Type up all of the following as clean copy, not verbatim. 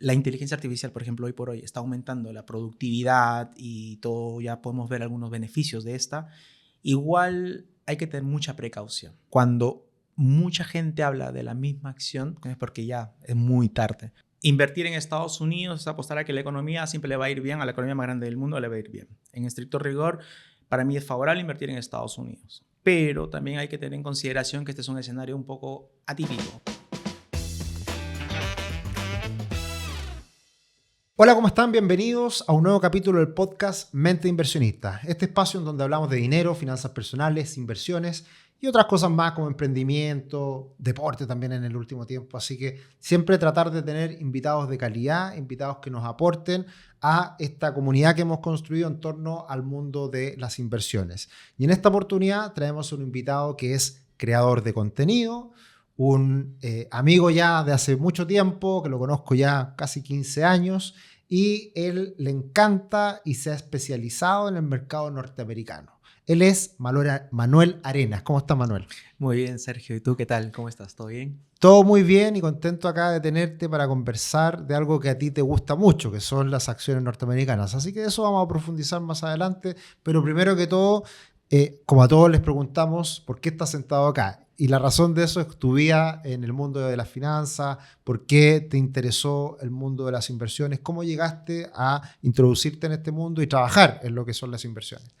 la inteligencia artificial, por ejemplo, hoy por hoy está aumentando la productividad y todo, ya podemos ver algunos beneficios de esta. Igual hay que tener mucha precaución. Cuando mucha gente habla de la misma acción, es porque ya es muy tarde. Invertir en Estados Unidos es apostar a que la economía siempre le va a ir bien, a la economía más grande del mundo le va a ir bien. En estricto rigor, para mí es favorable invertir en Estados Unidos. Pero también hay que tener en consideración que este es un escenario un poco atípico. Hola, ¿cómo están? Bienvenidos a un nuevo capítulo del podcast Mente Inversionista. Este espacio en donde hablamos de dinero, finanzas personales, inversiones y otras cosas más como emprendimiento, deporte también en el último tiempo. Así que siempre tratar de tener invitados de calidad, invitados que nos aporten a esta comunidad que hemos construido en torno al mundo de las inversiones. Y en esta oportunidad traemos un invitado que es creador de contenido, un amigo ya de hace mucho tiempo, que lo conozco ya casi 15 años, y él le encanta y se ha especializado en el mercado norteamericano. Él es Manuel Arenas. ¿Cómo está, Manuel? Muy bien, Sergio. ¿Y tú qué tal? ¿Cómo estás? ¿Todo bien? Todo muy bien y contento acá de tenerte para conversar de algo que a ti te gusta mucho, que son las acciones norteamericanas. Así que eso vamos a profundizar más adelante, pero primero que todo, como a todos les preguntamos, ¿por qué estás sentado acá? Y la razón de eso es tu vida en el mundo de las finanzas, por qué te interesó el mundo de las inversiones, cómo llegaste a introducirte en este mundo y trabajar en lo que son las inversiones.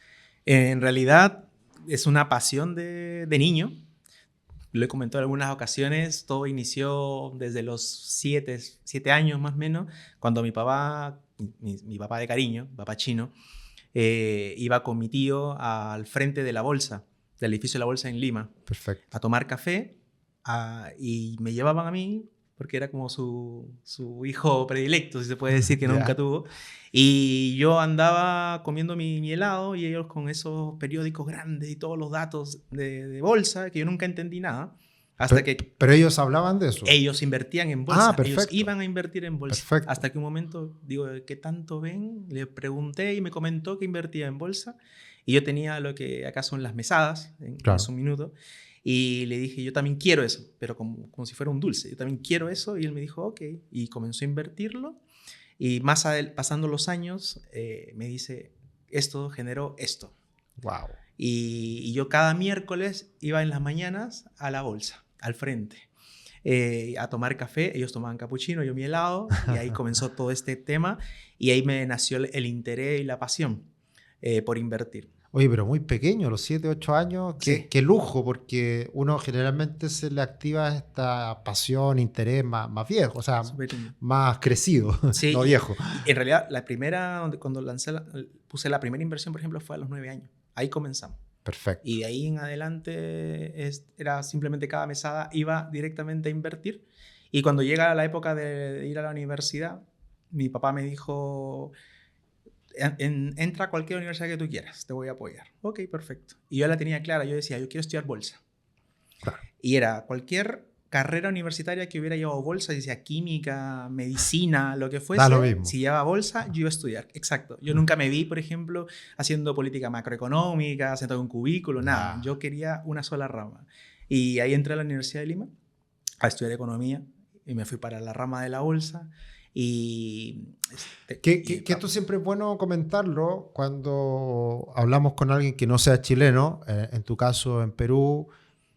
En realidad es una pasión de niño. Lo he comentado en algunas ocasiones. Todo inició desde los 7 años más o menos, cuando mi papá de cariño, papá chino, iba con mi tío al frente de la bolsa, del edificio de la bolsa en Lima. Perfecto. A tomar café y me llevaban a mí porque era como su hijo predilecto, si se puede decir, que nunca tuvo. Y yo andaba comiendo mi helado y ellos con esos periódicos grandes y todos los datos de bolsa, que yo nunca entendí nada. Pero ellos hablaban de eso. Ellos invertían en bolsa. Perfecto. Ellos iban a invertir en bolsa. Perfecto. Hasta que un momento, digo, ¿qué tanto ven? Le pregunté y me comentó que invertía en bolsa. Y yo tenía lo que acá son las mesadas, en su minuto. Y le dije, yo también quiero eso, pero como si fuera un dulce. Yo también quiero eso. Y él me dijo, ok. Y comenzó a invertirlo. Y pasando los años, me dice, esto generó esto. Wow. Y yo cada miércoles iba en las mañanas a la bolsa, al frente, a tomar café. Ellos tomaban capuchino, yo mi helado. Y ahí comenzó todo este tema. Y ahí me nació el interés y la pasión por invertir. Oye, pero muy pequeño, los 7, 8 años, Sí. qué lujo, porque uno generalmente se le activa esta pasión, interés más viejo, o sea, más crecido, sí, no viejo. En realidad, cuando puse la primera inversión, por ejemplo, fue a los 9 años. Ahí comenzamos. Perfecto. Y de ahí en adelante era simplemente cada mesada iba directamente a invertir. Y cuando llega la época de ir a la universidad, mi papá me dijo, entra a cualquier universidad que tú quieras, te voy a apoyar. Ok, perfecto. Y yo la tenía clara, yo decía, yo quiero estudiar bolsa. Claro. Y era cualquier carrera universitaria que hubiera llevado bolsa, decía química, medicina, lo que fuese. Da lo mismo. Si llevaba bolsa, yo iba a estudiar. Exacto. Yo nunca me vi, por ejemplo, haciendo política macroeconómica, sentado en un cubículo, nada. Yo quería una sola rama. Y ahí entré a la Universidad de Lima a estudiar economía y me fui para la rama de la bolsa. Que esto siempre es bueno comentarlo cuando hablamos con alguien que no sea chileno, en tu caso en Perú,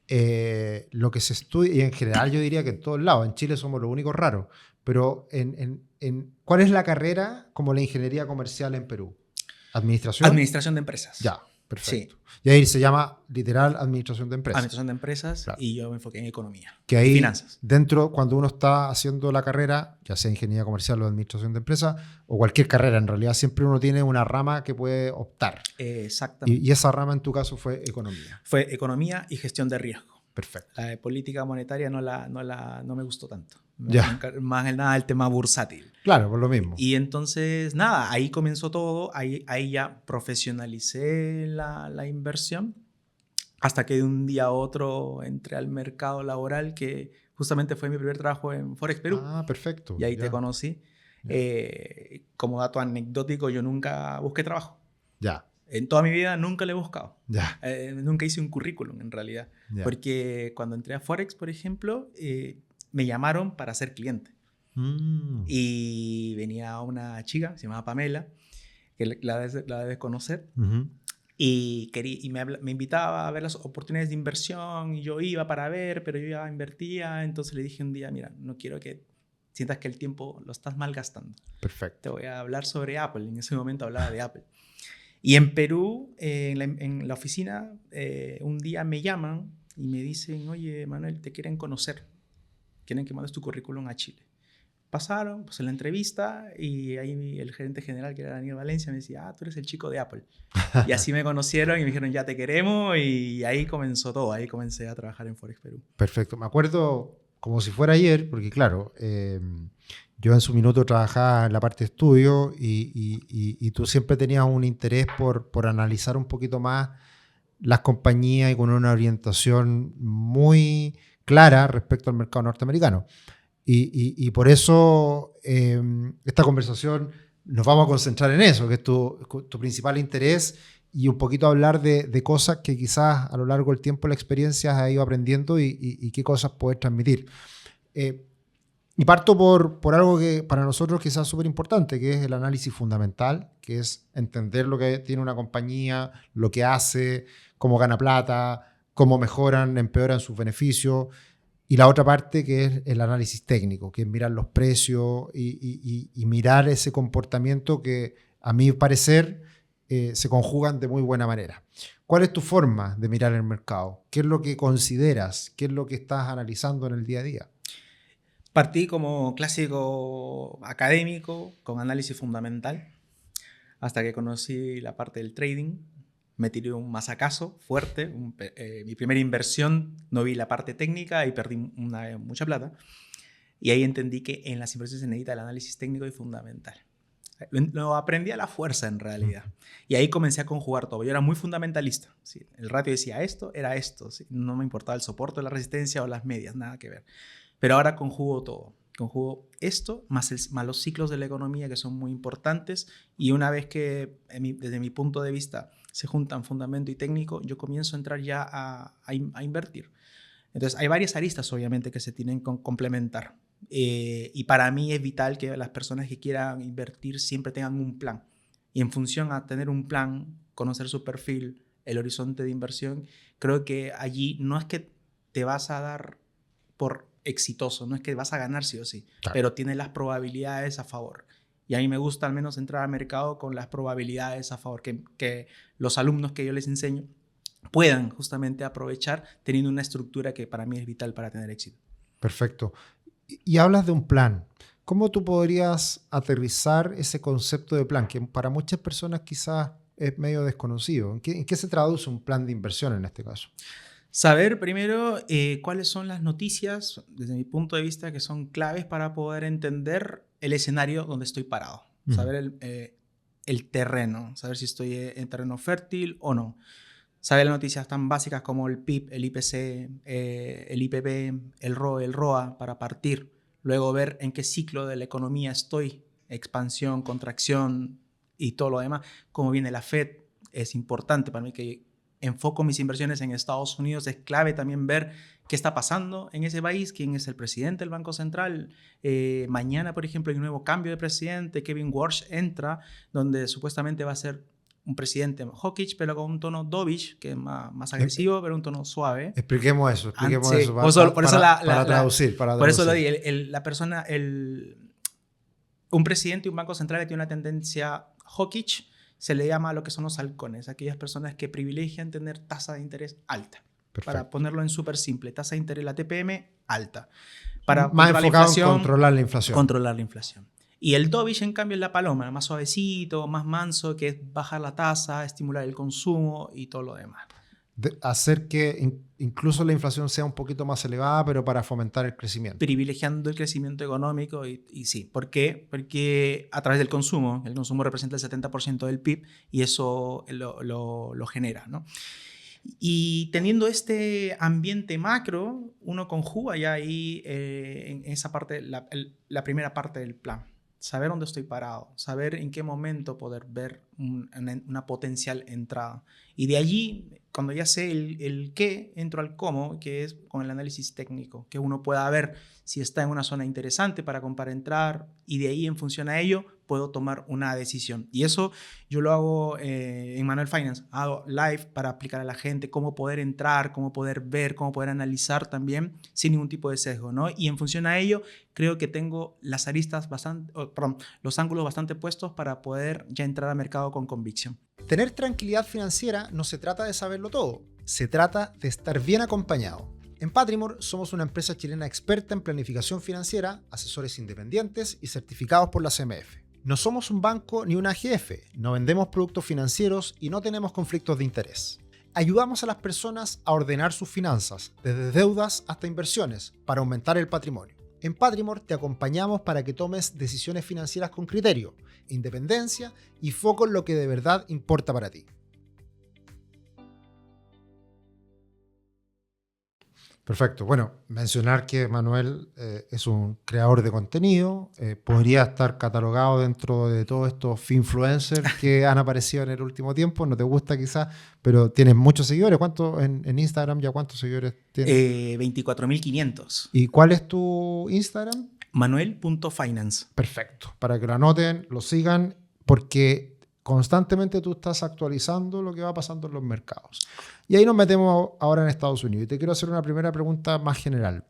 lo que se estudia, y en general yo diría que en todos lados, en Chile somos los únicos raros, pero ¿cuál es la carrera como la ingeniería comercial en Perú? ¿Administración? Administración de empresas. Ya, perfecto. Sí. Y ahí se llama literal administración de empresas. Administración de empresas, claro. Y yo me enfoqué en economía. Que ahí, finanzas. Dentro, cuando uno está haciendo la carrera, ya sea ingeniería comercial o administración de empresas, o cualquier carrera, en realidad siempre uno tiene una rama que puede optar. Exactamente. Y esa rama en tu caso fue economía. Fue economía y gestión de riesgo. Perfecto. La de política monetaria no me gustó tanto. Ya. Más que nada el tema bursátil. Claro, por lo mismo. Y entonces, nada, ahí comenzó todo. Ahí ya profesionalicé la inversión. Hasta que de un día a otro entré al mercado laboral, que justamente fue mi primer trabajo en Forex Perú. Ah, perfecto. Y ahí te conocí. Como dato anecdótico, yo nunca busqué trabajo. Ya. En toda mi vida nunca lo he buscado. Ya. Nunca hice un currículum, en realidad. Ya. Porque cuando entré a Forex, por ejemplo, me llamaron para ser cliente. Y venía una chica, se llamaba Pamela, que la debes conocer. Y me invitaba a ver las oportunidades de inversión y yo iba para ver, pero yo ya invertía. Entonces le dije un día, mira, no quiero que sientas que el tiempo lo estás malgastando. Perfecto. Te voy a hablar sobre Apple. En ese momento hablaba de Apple. Y en Perú, en la oficina, un día me llaman y me dicen, oye, Manuel, te quieren conocer. Quieren que mandes tu currículum a Chile. Pasaron, pues en la entrevista, y ahí el gerente general, que era Daniel Valencia, me decía, tú eres el chico de Apple. Y así me conocieron y me dijeron, ya te queremos, y ahí comenzó todo. Ahí comencé a trabajar en Forex Perú. Perfecto. Me acuerdo como si fuera ayer, porque claro, yo en su minuto trabajaba en la parte de estudio y tú siempre tenías un interés por analizar un poquito más las compañías y con una orientación muy clara respecto al mercado norteamericano. Y por eso esta conversación nos vamos a concentrar en eso, que es tu principal interés, y un poquito hablar de cosas que quizás a lo largo del tiempo la experiencia has ido aprendiendo y qué cosas puedes transmitir. Y parto por algo que para nosotros quizás es súper importante, que es el análisis fundamental, que es entender lo que tiene una compañía, lo que hace, cómo gana plata, cómo mejoran, empeoran sus beneficios. Y la otra parte que es el análisis técnico, que es mirar los precios y mirar ese comportamiento que a mi parecer se conjugan de muy buena manera. ¿Cuál es tu forma de mirar el mercado? ¿Qué es lo que consideras? ¿Qué es lo que estás analizando en el día a día? Partí como clásico académico con análisis fundamental hasta que conocí la parte del trading. Me tiré un masacazo fuerte. Mi primera inversión no vi la parte técnica y perdí mucha plata. Y ahí entendí que en las inversiones se necesita el análisis técnico y fundamental. Lo aprendí a la fuerza en realidad. Y ahí comencé a conjugar todo. Yo era muy fundamentalista. ¿Sí? El ratio decía esto, era esto. ¿Sí? No me importaba el soporte, la resistencia o las medias, nada que ver. Pero ahora conjugo todo. Conjugo esto más los ciclos de la economía, que son muy importantes. Y una vez que, desde mi punto de vista, se juntan fundamento y técnico, yo comienzo a entrar ya a invertir. Entonces, hay varias aristas, obviamente, que se tienen que complementar. Y para mí es vital que las personas que quieran invertir siempre tengan un plan. Y en función a tener un plan, conocer su perfil, el horizonte de inversión, creo que allí no es que te vas a dar por exitoso, no es que vas a ganar sí o sí, claro, pero tiene las probabilidades a favor. Y a mí me gusta al menos entrar al mercado con las probabilidades a favor, que los alumnos que yo les enseño puedan justamente aprovechar teniendo una estructura que para mí es vital para tener éxito. Perfecto. Y hablas de un plan. ¿Cómo tú podrías aterrizar ese concepto de plan, que para muchas personas quizás es medio desconocido? ¿En qué se traduce un plan de inversión en este caso? Saber primero cuáles son las noticias, desde mi punto de vista, que son claves para poder entender el escenario donde estoy parado. Saber el terreno, saber si estoy en terreno fértil o no. Saber las noticias tan básicas como el PIB, el IPC, el IPP, el ROE, el ROA, para partir. Luego ver en qué ciclo de la economía estoy, expansión, contracción y todo lo demás. Cómo viene la Fed, es importante para mí que enfoco mis inversiones en Estados Unidos. Es clave también ver qué está pasando en ese país, quién es el presidente del Banco Central. Mañana, por ejemplo, hay un nuevo cambio de presidente. Kevin Warsh entra, donde supuestamente va a ser un presidente hawkish, pero con un tono dovish, que es más agresivo, pero un tono suave. Expliquemos eso Sí, para traducir. Por eso lo di. Un presidente y un banco central que tiene una tendencia hawkish se le llama a lo que son los halcones, aquellas personas que privilegian tener tasa de interés alta. Perfecto. Para ponerlo en súper simple, tasa de interés, la TPM, alta. Para más enfocado en controlar la inflación. Controlar la inflación. Y el dovish, en cambio, es la paloma, más suavecito, más manso, que es bajar la tasa, estimular el consumo y todo lo demás. Hacer que incluso la inflación sea un poquito más elevada, pero para fomentar el crecimiento. Privilegiando el crecimiento económico y sí. ¿Por qué? Porque a través del consumo, el consumo representa el 70% del PIB y eso lo genera, ¿no? Y teniendo este ambiente macro, uno conjuga ya ahí en esa parte, la primera parte del plan. saber dónde estoy parado, saber en qué momento poder ver una potencial entrada. Y de allí, cuando ya sé el qué, entro al cómo, que es con el análisis técnico, que uno pueda ver si está en una zona interesante para comprar, entrar, y de ahí, en función a ello, puedo tomar una decisión. Y eso yo lo hago en Manuel Finance. Hago live para explicar a la gente cómo poder entrar, cómo poder ver, cómo poder analizar también sin ningún tipo de sesgo, ¿no? Y en función a ello, creo que tengo las aristas los ángulos bastante puestos para poder ya entrar al mercado con convicción. Tener tranquilidad financiera no se trata de saberlo todo, se trata de estar bien acompañado. En Patrimor somos una empresa chilena experta en planificación financiera, asesores independientes y certificados por la CMF. No somos un banco ni una AGF, no vendemos productos financieros y no tenemos conflictos de interés. Ayudamos a las personas a ordenar sus finanzas, desde deudas hasta inversiones, para aumentar el patrimonio. En Patrimor te acompañamos para que tomes decisiones financieras con criterio, independencia y foco en lo que de verdad importa para ti. Perfecto. Bueno, mencionar que Manuel es un creador de contenido, podría estar catalogado dentro de todos estos influencers que han aparecido en el último tiempo. No te gusta quizás, pero tienes muchos seguidores. ¿Cuántos en Instagram ya cuántos seguidores tienes? 24.500. ¿Y cuál es tu Instagram? Manuel.finance. Perfecto. Para que lo anoten, lo sigan, porque constantemente tú estás actualizando lo que va pasando en los mercados. Y ahí nos metemos ahora en Estados Unidos. Y te quiero hacer una primera pregunta más general.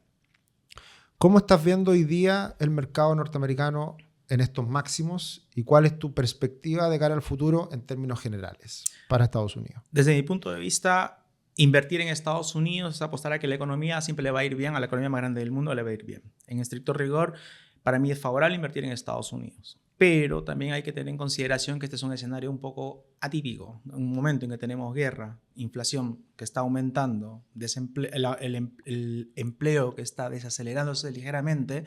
¿Cómo estás viendo hoy día el mercado norteamericano en estos máximos? ¿Y cuál es tu perspectiva de cara al futuro en términos generales para Estados Unidos? Desde mi punto de vista, invertir en Estados Unidos es apostar a que la economía siempre le va a ir bien, a la economía más grande del mundo le va a ir bien. En estricto rigor, para mí es favorable invertir en Estados Unidos. Pero también hay que tener en consideración que este es un escenario un poco atípico. En un momento en que tenemos guerra, inflación que está aumentando, el empleo que está desacelerándose ligeramente,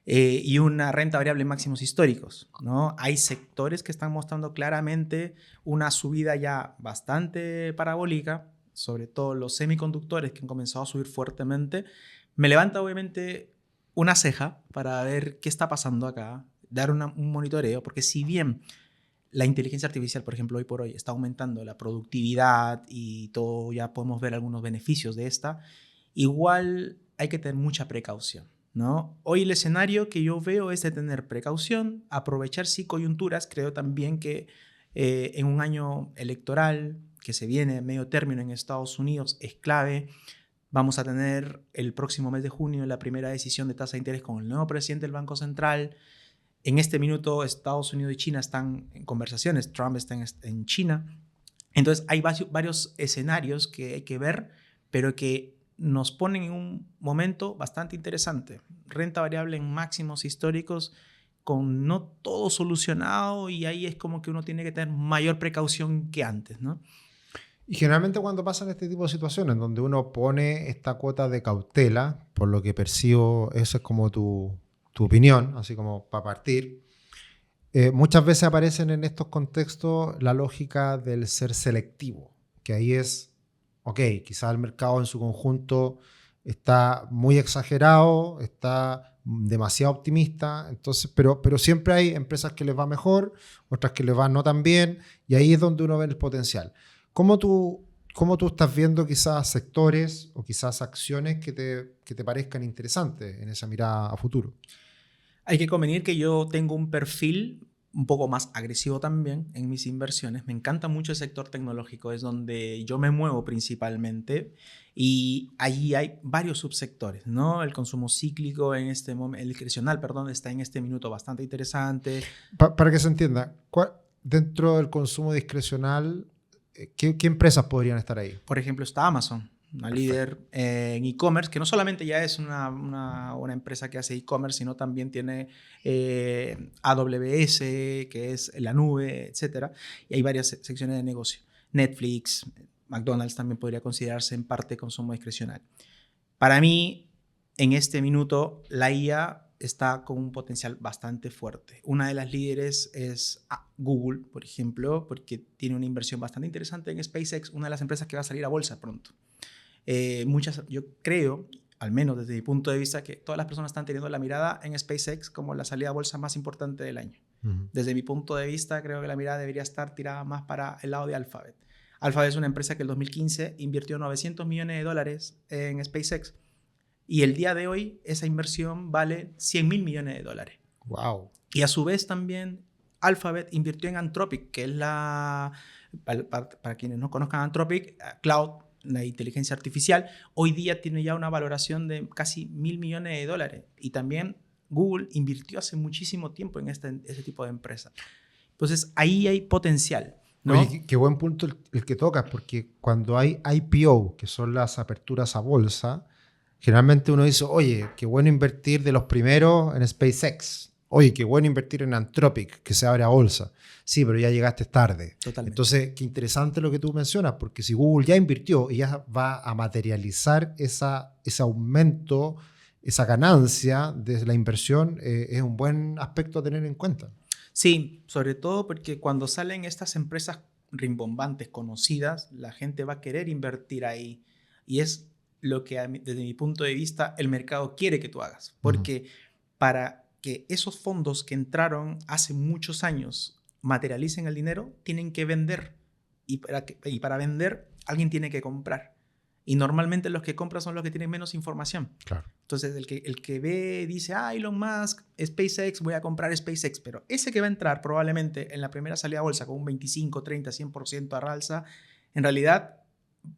y una renta variable en máximos históricos, ¿no? Hay sectores que están mostrando claramente una subida ya bastante parabólica, sobre todo los semiconductores que han comenzado a subir fuertemente. Me levanta obviamente una ceja para ver qué está pasando acá, dar un monitoreo, porque si bien la inteligencia artificial, por ejemplo, hoy por hoy está aumentando la productividad y todo, ya podemos ver algunos beneficios de esta, igual hay que tener mucha precaución, ¿no? Hoy el escenario que yo veo es de tener precaución, aprovechar sí coyunturas. Creo también que en un año electoral que se viene, medio término en Estados Unidos, es clave. Vamos a tener el próximo mes de junio la primera decisión de tasa de interés con el nuevo presidente del Banco Central. En este minuto Estados Unidos y China están en conversaciones, Trump está en China. Entonces hay varios escenarios que hay que ver, pero que nos ponen en un momento bastante interesante. Renta variable en máximos históricos, con no todo solucionado, y ahí es como que uno tiene que tener mayor precaución que antes, ¿no? Y generalmente cuando pasan este tipo de situaciones, donde uno pone esta cuota de cautela, por lo que percibo, esa es como tu opinión, así como para partir, muchas veces aparecen en estos contextos la lógica del ser selectivo, que ahí es, ok, quizás el mercado en su conjunto está muy exagerado, está demasiado optimista, entonces, pero siempre hay empresas que les va mejor, otras que les van no tan bien, y ahí es donde uno ve el potencial. ¿Cómo tú estás viendo quizás sectores o quizás acciones que te parezcan interesantes en esa mirada a futuro? Hay que convenir que yo tengo un perfil un poco más agresivo también en mis inversiones. Me encanta mucho el sector tecnológico, es donde yo me muevo principalmente, y allí hay varios subsectores, ¿no? El consumo cíclico en este momento, el discrecional, perdón, está en este minuto bastante interesante. Para que se entienda, dentro del consumo discrecional, ¿qué empresas podrían estar ahí? Por ejemplo, está Amazon, una líder en e-commerce, que no solamente ya es una empresa que hace e-commerce, sino también tiene AWS, que es la nube, etc. Y hay varias secciones de negocio. Netflix, McDonald's también podría considerarse en parte consumo discrecional. Para mí, en este minuto, la IA está con un potencial bastante fuerte. Una de las líderes es Google, por ejemplo, porque tiene una inversión bastante interesante en SpaceX, una de las empresas que va a salir a bolsa pronto. Yo creo, al menos desde mi punto de vista, que todas las personas están teniendo la mirada en SpaceX como la salida a bolsa más importante del año. Desde mi punto de vista, creo que la mirada debería estar tirada más para el lado de Alphabet. Alphabet es una empresa que en 2015 invirtió $900 millones en SpaceX. Y el día de hoy esa inversión vale $100.000 millones. Wow. Y a su vez también Alphabet invirtió en Anthropic, que es para quienes no conozcan Anthropic, Cloud, la inteligencia artificial, hoy día tiene ya una valoración de casi $1.000 millones. Y también Google invirtió hace muchísimo tiempo en ese tipo de empresa. Entonces ahí hay potencial, ¿no? Oye, qué buen punto el que tocas, porque cuando hay IPO, que son las aperturas a bolsa, generalmente uno dice, oye, qué bueno invertir de los primeros en SpaceX. Oye, qué bueno invertir en Anthropic, que se abre a bolsa. Sí, pero ya llegaste tarde. Totalmente. Entonces, qué interesante lo que tú mencionas, porque si Google ya invirtió y ya va a materializar ese aumento, esa ganancia de la inversión, es un buen aspecto a tener en cuenta. Sí, sobre todo porque cuando salen estas empresas rimbombantes, conocidas, la gente va a querer invertir ahí. Y es lo que, desde mi punto de vista, el mercado quiere que tú hagas. Porque para que esos fondos que entraron hace muchos años materialicen el dinero, tienen que vender. Y para vender, alguien tiene que comprar. Y normalmente los que compran son los que tienen menos información. Claro. Entonces, el que ve dice, Elon Musk, SpaceX, voy a comprar SpaceX. Pero ese que va a entrar probablemente en la primera salida a bolsa con un 25, 30, 100% a alza, en realidad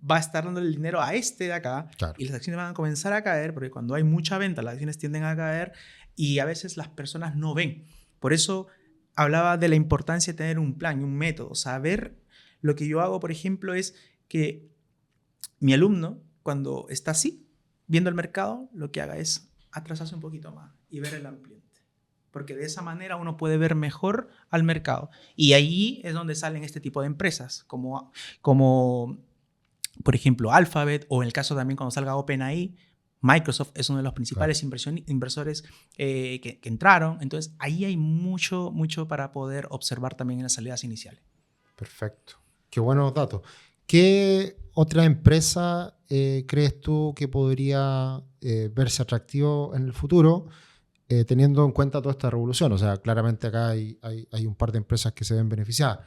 va a estar dando el dinero a este de acá. Claro. Y las acciones van a comenzar a caer, porque cuando hay mucha venta, las acciones tienden a caer y a veces las personas no ven. Por eso hablaba de la importancia de tener un plan, un método. Saber lo que yo hago, por ejemplo, es que mi alumno, cuando está así, viendo el mercado, lo que haga es atrasarse un poquito más y ver el ambiente. Porque de esa manera uno puede ver mejor al mercado. Y ahí es donde salen este tipo de empresas, como por ejemplo, Alphabet, o en el caso también cuando salga OpenAI, Microsoft es uno de los principales inversores que entraron. Entonces, ahí hay mucho para poder observar también en las salidas iniciales. Perfecto. Qué buenos datos. ¿Qué otra empresa crees tú que podría verse atractivo en el futuro teniendo en cuenta toda esta revolución? O sea, claramente acá hay un par de empresas que se ven beneficiadas.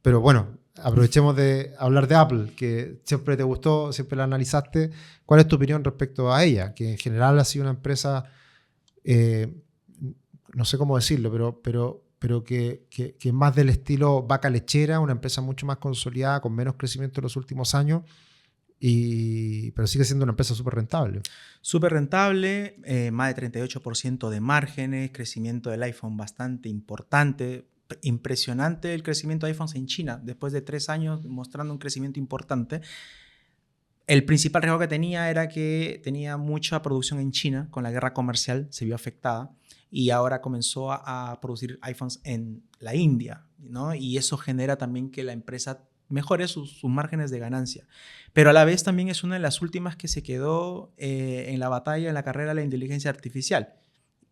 Pero bueno, aprovechemos de hablar de Apple, que siempre te gustó, siempre la analizaste. ¿Cuál es tu opinión respecto a ella? Que en general ha sido una empresa, no sé cómo decirlo, pero que es más del estilo vaca lechera, una empresa mucho más consolidada, con menos crecimiento en los últimos años, pero sigue siendo una empresa súper rentable. Súper rentable, más de 38% de márgenes, crecimiento del iPhone bastante importante. Impresionante el crecimiento de iPhones en China, después de 3 años mostrando un crecimiento importante. El principal riesgo que tenía era que tenía mucha producción en China, con la guerra comercial se vio afectada, y ahora comenzó a producir iPhones en la India, ¿no? Y eso genera también que la empresa mejore sus márgenes de ganancia. Pero a la vez también es una de las últimas que se quedó en la batalla, en la carrera de la inteligencia artificial.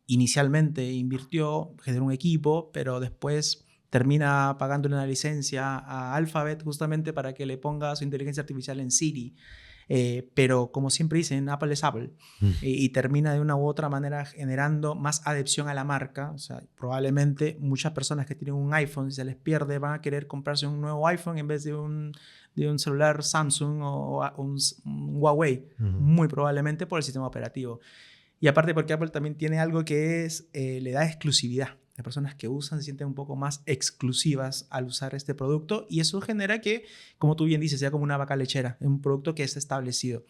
Inicialmente invirtió, generó un equipo, pero después termina pagándole una licencia a Alphabet justamente para que le ponga su inteligencia artificial en Siri. Pero como siempre dicen, Apple es Apple. Y termina de una u otra manera generando más adhesión a la marca. O sea, probablemente muchas personas que tienen un iPhone, si se les pierde, van a querer comprarse un nuevo iPhone en vez de un celular Samsung o un Huawei. Muy probablemente por el sistema operativo. Y aparte porque Apple también tiene algo que es, le da exclusividad. Las personas que usan se sienten un poco más exclusivas al usar este producto, y eso genera que, como tú bien dices, sea como una vaca lechera, es un producto que está establecido.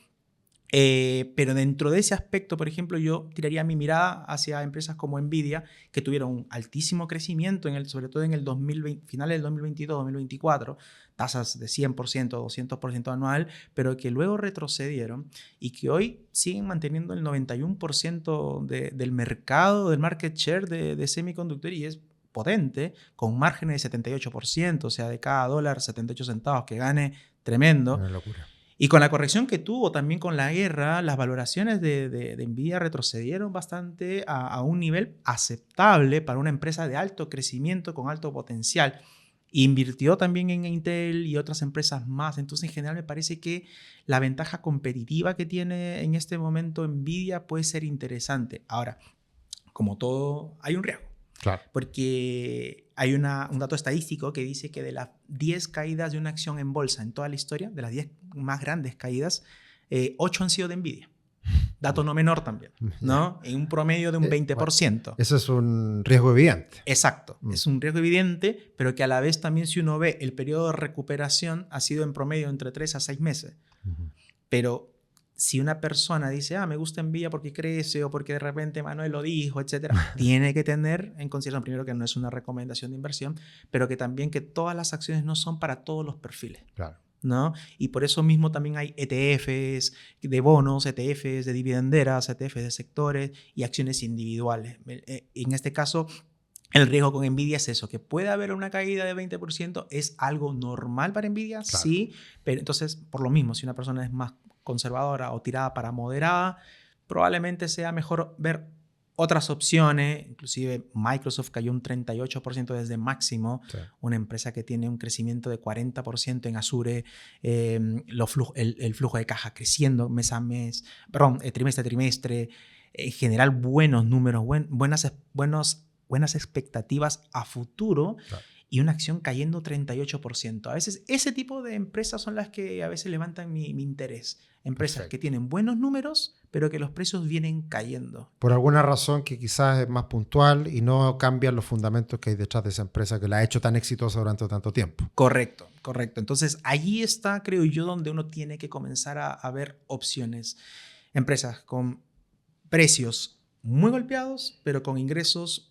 Pero dentro de ese aspecto, por ejemplo, yo tiraría mi mirada hacia empresas como Nvidia, que tuvieron un altísimo crecimiento, sobre todo en el 2020, finales del 2022-2024, tasas de 100%, 200% anual, pero que luego retrocedieron y que hoy siguen manteniendo el 91% del mercado, del market share de semiconductor, y es potente, con márgenes de 78%, o sea, de cada dólar 78 centavos que gane, tremendo. Una locura. Y con la corrección que tuvo también con la guerra, las valoraciones de Nvidia retrocedieron bastante a un nivel aceptable para una empresa de alto crecimiento con alto potencial. Invirtió también en Intel y otras empresas más. Entonces, en general, me parece que la ventaja competitiva que tiene en este momento Nvidia puede ser interesante. Ahora, como todo, hay un riesgo. Claro. Porque hay un dato estadístico que dice que de las 10 caídas de una acción en bolsa en toda la historia, de las 10 más grandes caídas, 8 han sido de Nvidia. Dato no menor también, ¿no? En un promedio de un 20%. Bueno, eso es un riesgo evidente. Exacto, es un riesgo evidente, pero que a la vez también, si uno ve el periodo de recuperación, ha sido en promedio entre 3 a 6 meses. Pero si una persona dice, me gusta Nvidia porque crece o porque de repente Manuel lo dijo, etcétera, tiene que tener en consideración primero que no es una recomendación de inversión, pero que también que todas las acciones no son para todos los perfiles. Claro. ¿No? Y por eso mismo también hay ETFs de bonos, ETFs de dividenderas, ETFs de sectores y acciones individuales. En este caso, el riesgo con Nvidia es eso, que puede haber una caída de 20%, es algo normal para Nvidia, claro. Sí, pero entonces, por lo mismo, si una persona es más conservadora o tirada para moderada, probablemente sea mejor ver otras opciones. Inclusive Microsoft cayó un 38% desde máximo, sí. Una empresa que tiene un crecimiento de 40% en Azure, el flujo de caja creciendo mes a mes, trimestre a trimestre, en general buenos números, buenas expectativas a futuro, claro. Y una acción cayendo 38%. A veces ese tipo de empresas son las que a veces levantan mi interés. Empresas Perfecto. Que tienen buenos números, pero que los precios vienen cayendo. Por alguna razón que quizás es más puntual y no cambian los fundamentos que hay detrás de esa empresa que la ha hecho tan exitosa durante tanto tiempo. Correcto. Entonces, allí está, creo yo, donde uno tiene que comenzar a ver opciones. Empresas con precios muy golpeados, pero con ingresos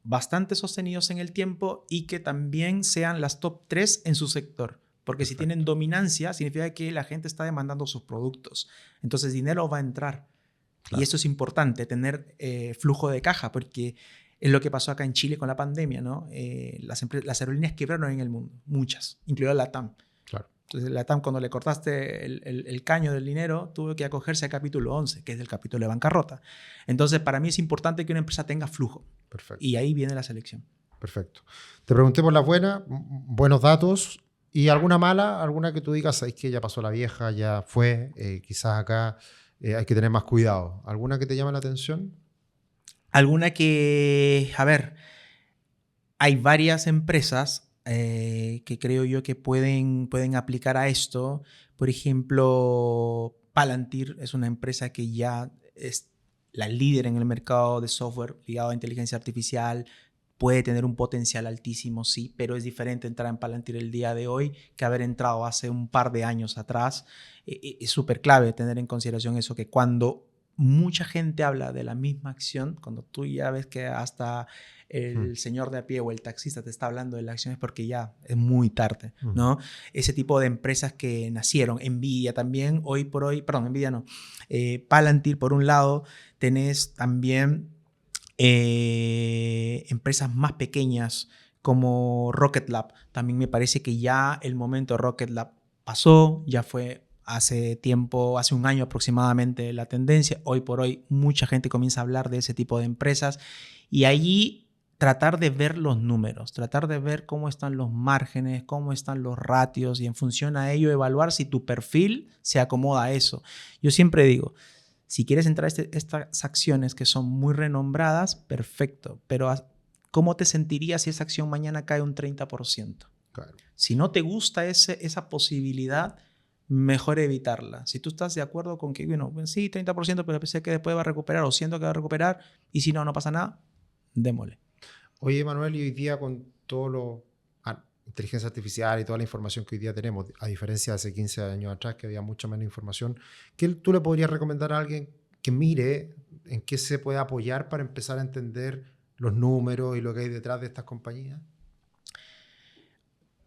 bastante sostenidos en el tiempo y que también sean las top 3 en su sector. Porque Perfecto. Si tienen dominancia, significa que la gente está demandando sus productos. Entonces, dinero va a entrar. Claro. Y eso es importante, tener flujo de caja, porque es lo que pasó acá en Chile con la pandemia, ¿no? Las aerolíneas quebraron en el mundo, muchas, incluida la TAM. Claro. Entonces, la TAM, cuando le cortaste el caño del dinero, tuvo que acogerse al capítulo 11, que es el capítulo de bancarrota. Entonces, para mí es importante que una empresa tenga flujo. Perfecto. Y ahí viene la selección. Perfecto. Te pregunté por las buenos datos y alguna mala, alguna que tú digas, es que ya pasó la vieja, ya fue, quizás acá hay que tener más cuidado. ¿Alguna que te llame la atención? Alguna que, hay varias empresas que creo yo que pueden aplicar a esto. Por ejemplo, Palantir es una empresa que ya es la líder en el mercado de software ligado a inteligencia artificial. Puede tener un potencial altísimo, sí, pero es diferente entrar en Palantir el día de hoy que haber entrado hace un par de años atrás. Es súper clave tener en consideración eso, que cuando mucha gente habla de la misma acción, cuando tú ya ves que hasta el señor de a pie o el taxista te está hablando de la acción, es porque ya es muy tarde, ¿no? Ese tipo de empresas que nacieron, Nvidia también, hoy por hoy, Nvidia no, Palantir por un lado, tenés también empresas más pequeñas como Rocket Lab. También me parece que ya el momento de Rocket Lab pasó, ya fue hace tiempo, hace un año aproximadamente la tendencia. Hoy por hoy mucha gente comienza a hablar de ese tipo de empresas y allí tratar de ver los números, tratar de ver cómo están los márgenes, cómo están los ratios y en función a ello evaluar si tu perfil se acomoda a eso. Yo siempre digo, si quieres entrar a estas acciones que son muy renombradas, perfecto, pero ¿cómo te sentirías si esa acción mañana cae un 30%? Claro. Si no te gusta esa posibilidad, mejor evitarla. Si tú estás de acuerdo con que, sí, 30%, pero pensé que después va a recuperar o siento que va a recuperar y si no pasa nada, démosle. Oye, Manuel, y hoy día con todo lo inteligencia artificial y toda la información que hoy día tenemos, a diferencia de hace 15 años atrás que había mucha menos información, ¿qué tú le podrías recomendar a alguien que mire en qué se puede apoyar para empezar a entender los números y lo que hay detrás de estas compañías?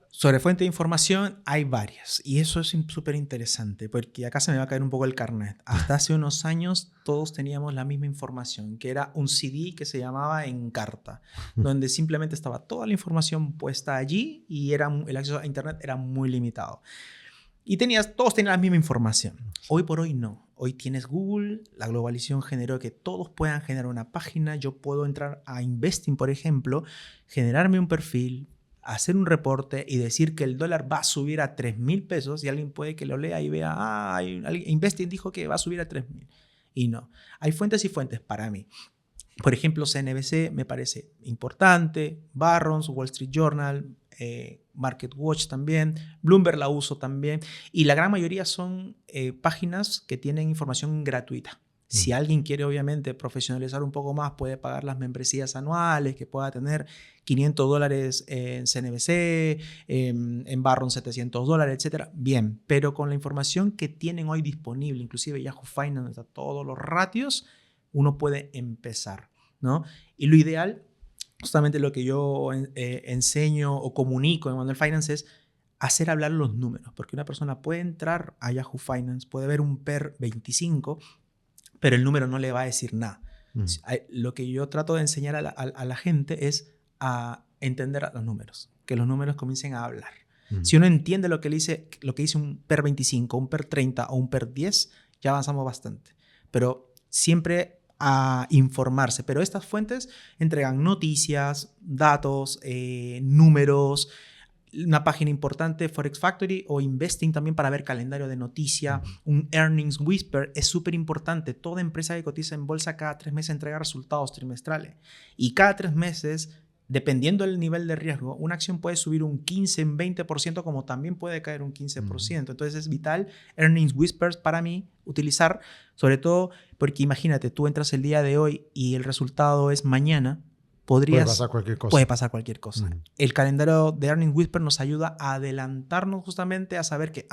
Sobre fuente de información hay varias y eso es súper interesante porque acá se me va a caer un poco el carnet. Hasta hace unos años todos teníamos la misma información, que era un CD que se llamaba Encarta, donde simplemente estaba toda la información puesta allí y el acceso a internet era muy limitado. Y todos tenían la misma información. Hoy por hoy no. Hoy tienes Google, la globalización generó que todos puedan generar una página. Yo puedo entrar a Investing, por ejemplo, generarme un perfil, hacer un reporte y decir que el dólar va a subir a 3,000 pesos y alguien puede que lo lea y vea, Investing dijo que va a subir a 3,000. Y no. Hay fuentes y fuentes para mí. Por ejemplo, CNBC me parece importante, Barron's, Wall Street Journal, Market Watch también, Bloomberg la uso también, y la gran mayoría son páginas que tienen información gratuita. Si alguien quiere obviamente profesionalizar un poco más, puede pagar las membresías anuales, que pueda tener $500 en CNBC, en Barron $700, etc. Bien, pero con la información que tienen hoy disponible, inclusive Yahoo Finance, está todos los ratios, uno puede empezar, ¿no? Y lo ideal, justamente lo que yo enseño o comunico en Manuel Finance es hacer hablar los números, porque una persona puede entrar a Yahoo Finance, puede ver un PER 25, pero el número no le va a decir nada. Lo que yo trato de enseñar a la gente es a entender los números, que los números comiencen a hablar. Si uno entiende lo que dice un PER 25, un PER 30 o un PER 10, ya avanzamos bastante. Pero siempre a informarse. Pero estas fuentes entregan noticias, datos, números. Una página importante, Forex Factory o Investing también para ver calendario de noticia. Un Earnings Whisper es súper importante. Toda empresa que cotiza en bolsa cada 3 meses entrega resultados trimestrales. Y cada 3 meses, dependiendo del nivel de riesgo, una acción puede subir un 15, un 20%, como también puede caer un 15%. Entonces es vital Earnings Whispers para mí utilizar, sobre todo porque imagínate, tú entras el día de hoy y el resultado es mañana. Puede pasar cualquier cosa. Puede pasar cualquier cosa. El calendario de Earnings Whisper nos ayuda a adelantarnos justamente a saber que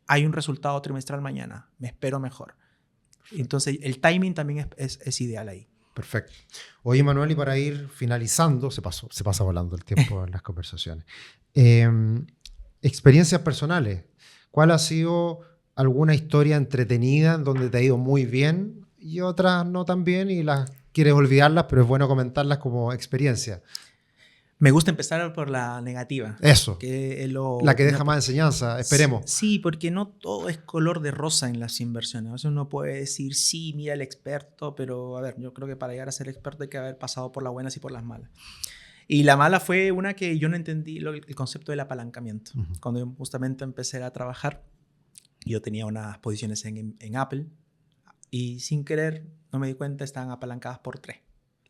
hay un resultado trimestral mañana. Me espero mejor. Entonces, el timing también es ideal ahí. Perfecto. Oye, Manuel, y para ir finalizando, se pasa volando el tiempo en las conversaciones. Experiencias personales. ¿Cuál ha sido alguna historia entretenida en donde te ha ido muy bien y otras no tan bien y las quieres olvidarlas, pero es bueno comentarlas como experiencia? Me gusta empezar por la negativa. Eso. La que deja no, más enseñanza, esperemos. Sí, porque no todo es color de rosa en las inversiones. A veces uno puede decir, sí, mira el experto, pero a ver, yo creo que para llegar a ser experto hay que haber pasado por las buenas y por las malas. Y la mala fue una que yo no entendí el concepto del apalancamiento. Cuando yo justamente empecé a trabajar, yo tenía unas posiciones en Apple y sin querer, no me di cuenta, estaban apalancadas por 3.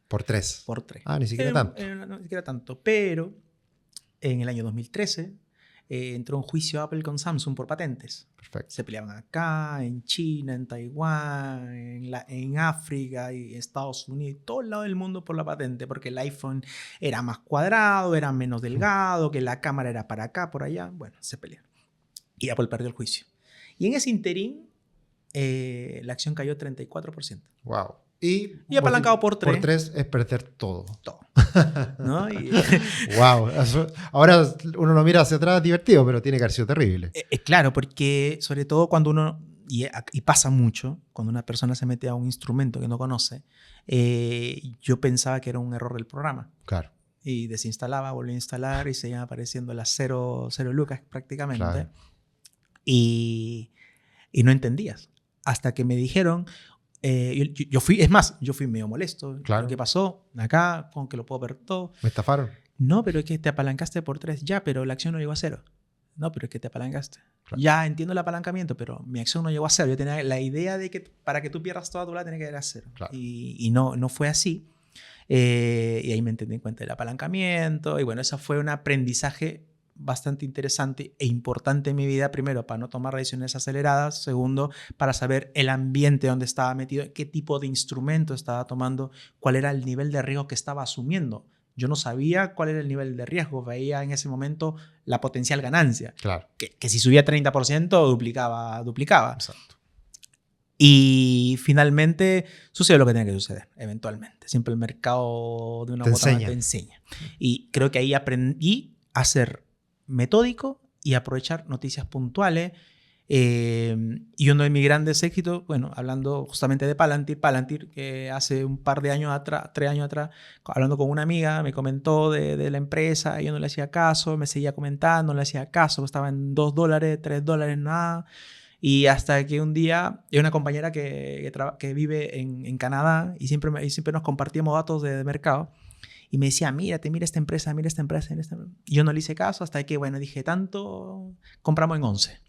¿Por 3? Por 3. Ah, ni siquiera tanto. No, ni siquiera tanto. Pero en el año 2013 entró un juicio Apple con Samsung por patentes. Perfecto. Se peleaban acá, en China, en Taiwán, en África y Estados Unidos, todo el lado del mundo por la patente, porque el iPhone era más cuadrado, era menos delgado, que la cámara era para acá, por allá. Bueno, se pelearon. Y Apple perdió el juicio. Y en ese interín, la acción cayó 34%. Wow. Y apalancado por 3. Por 3 es perder todo. Todo. ¿No? Wow. Ahora uno lo mira hacia atrás divertido, pero tiene que haber sido terrible. Claro, porque sobre todo cuando uno, y pasa mucho, cuando una persona se mete a un instrumento que no conoce, yo pensaba que era un error del programa. Claro. Y desinstalaba, volví a instalar y seguían apareciendo las 0 lucas prácticamente. Claro. Y no entendías. Hasta que me dijeron... yo fui medio molesto. Claro. ¿Qué pasó? Acá, con que lo puedo ver todo. ¿Me estafaron? No, pero es que te apalancaste por 3. Ya, pero la acción no llegó a 0. No, pero es que te apalancaste. Claro. Ya entiendo el apalancamiento, pero mi acción no llegó a 0. Yo tenía la idea de que para que tú pierdas toda tu plata tenía que llegar a 0. Claro. Y no fue así. Y ahí me entendí en cuenta del apalancamiento. Y bueno, eso fue un aprendizaje bastante interesante e importante en mi vida. Primero, para no tomar decisiones aceleradas. Segundo, para saber el ambiente donde estaba metido, qué tipo de instrumento estaba tomando, cuál era el nivel de riesgo que estaba asumiendo. Yo no sabía cuál era el nivel de riesgo. Veía en ese momento la potencial ganancia. Claro. Que si subía 30%, duplicaba. Exacto. Y finalmente sucedió lo que tenía que suceder, eventualmente. Siempre el mercado de una u otra manera te enseña. Y creo que ahí aprendí a ser metódico y aprovechar noticias puntuales. Y uno de mis grandes éxitos, bueno, hablando justamente de Palantir, que hace un par de años atrás, 3 años atrás, hablando con una amiga, me comentó de la empresa, y yo no le hacía caso, me seguía comentando, no le hacía caso, estaba en $2, $3, nada. Y hasta que un día hay una compañera que vive en Canadá y siempre nos compartíamos datos de mercado. y me decía, mira esta empresa, mira esta empresa. Y yo no le hice caso hasta que, bueno, dije, compramos en 11.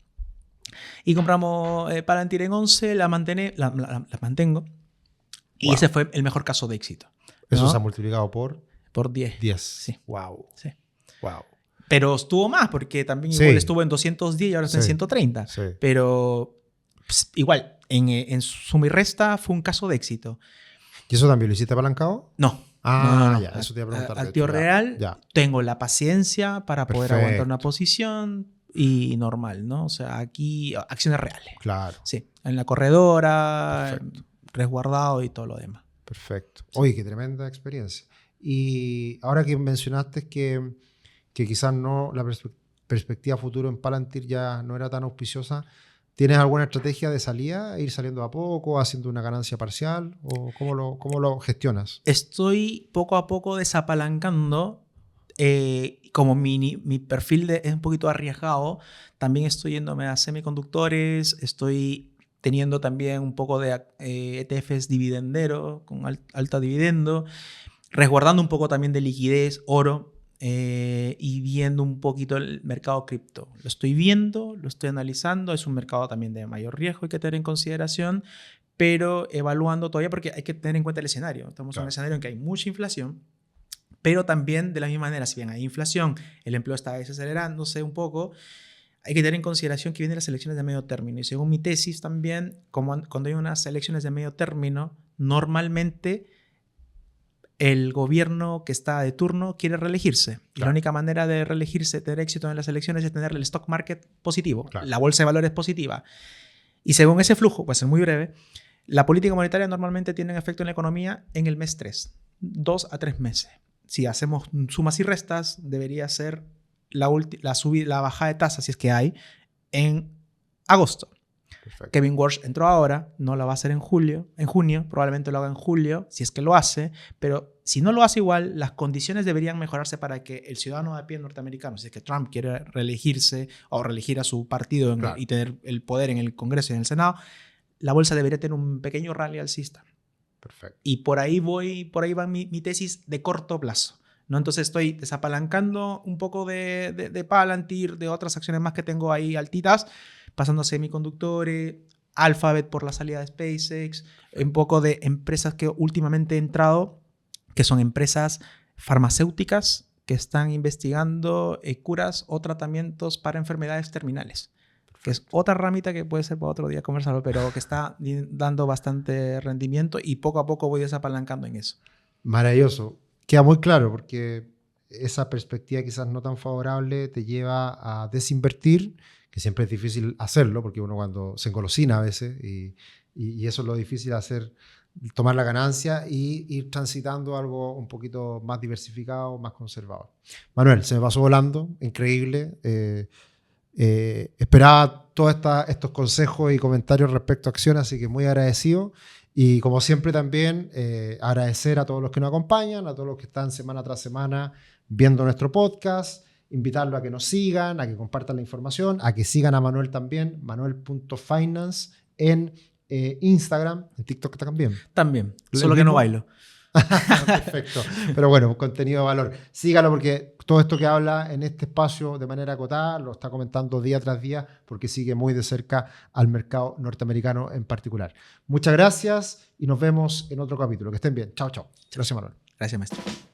Y compramos Palantir en 11, la mantengo. Y Wow. ese fue el mejor caso de éxito, Eso ¿no? se ha multiplicado por 10. 10. Sí. Wow. Sí. Wow. Pero estuvo más, porque también Sí. igual estuvo en 210 y ahora está en Sí. 130. Sí. Pero pues, igual, en suma y resta fue un caso de éxito. ¿Y eso también lo hiciste apalancado? No. Ah, no. ya, eso te iba a preguntar. Al de tío hecho, ya, real ya. tengo la paciencia para poder aguantar una Perfecto. posición y normal, ¿no? O sea, aquí acciones reales. Claro, Sí, en la corredora, Perfecto. resguardado y todo lo demás. perfecto. Oye, qué tremenda experiencia. Y ahora que mencionaste que quizás no la perspectiva futuro en Palantir ya no era tan auspiciosa, ¿tienes alguna estrategia de salida? ¿Ir saliendo a poco, haciendo una ganancia parcial? ¿O cómo lo gestionas? Estoy poco a poco desapalancando. Como mi perfil es un poquito arriesgado, también estoy yéndome a semiconductores, estoy teniendo también un poco de ETFs dividendero, con alta dividendo, resguardando un poco también de liquidez, oro, y viendo un poquito el mercado cripto. Lo estoy viendo, lo estoy analizando, es un mercado también de mayor riesgo, hay que tener en consideración, pero evaluando todavía porque hay que tener en cuenta el escenario. Estamos en un escenario en que hay mucha inflación, pero también de la misma manera, si bien hay inflación, el empleo está desacelerándose un poco, hay que tener en consideración que vienen las elecciones de medio término. Y según mi tesis también, cuando hay unas elecciones de medio término, normalmente el gobierno que está de turno quiere reelegirse. Claro. Y la única manera de reelegirse, tener éxito en las elecciones, es tener el stock market positivo. Claro. La bolsa de valores positiva. Y según ese flujo, pues es muy breve, la política monetaria normalmente tiene un efecto en la economía en el mes 3, 2 a 3 meses. Si hacemos sumas y restas, debería ser la bajada de tasas, si es que hay, en agosto. Perfecto. Kevin Warsh entró ahora, no la va a hacer en junio, probablemente lo haga en julio, si es que lo hace, pero si no lo hace igual, las condiciones deberían mejorarse para que el ciudadano de a pie norteamericano, si es que Trump quiere reelegirse o reelegir a su partido claro. Y tener el poder en el Congreso y en el Senado, la bolsa debería tener un pequeño rally alcista. Perfecto. Y por ahí va mi tesis de corto plazo, ¿no? Entonces estoy desapalancando un poco de Palantir, de otras acciones más que tengo ahí altitas, pasando a semiconductores, Alphabet por la salida de SpaceX, un poco de empresas que últimamente he entrado, que son empresas farmacéuticas que están investigando curas o tratamientos para enfermedades terminales. Que es otra ramita que puede ser para otro día conversarlo, pero que está dando bastante rendimiento y poco a poco voy desapalancando en eso. Maravilloso. Queda muy claro porque esa perspectiva quizás no tan favorable te lleva a desinvertir, que siempre es difícil hacerlo porque uno cuando se engolosina a veces y eso es lo difícil de hacer, tomar la ganancia y ir transitando algo un poquito más diversificado, más conservador. Manuel, se me pasó volando, increíble. Esperaba todos estos consejos y comentarios respecto a acciones, así que muy agradecido. Y como siempre también agradecer a todos los que nos acompañan, a todos los que están semana tras semana viendo nuestro podcast, invitarlos a que nos sigan, a que compartan la información, a que sigan a Manuel también, manuel.finance en Instagram, en TikTok también. También, solo que no bailo. Perfecto. Pero bueno, un contenido de valor. Sígalo porque todo esto que habla en este espacio de manera acotada lo está comentando día tras día porque sigue muy de cerca al mercado norteamericano en particular. Muchas gracias y nos vemos en otro capítulo. Que estén bien. Chao, chao. Gracias, Manuel. Gracias, maestro.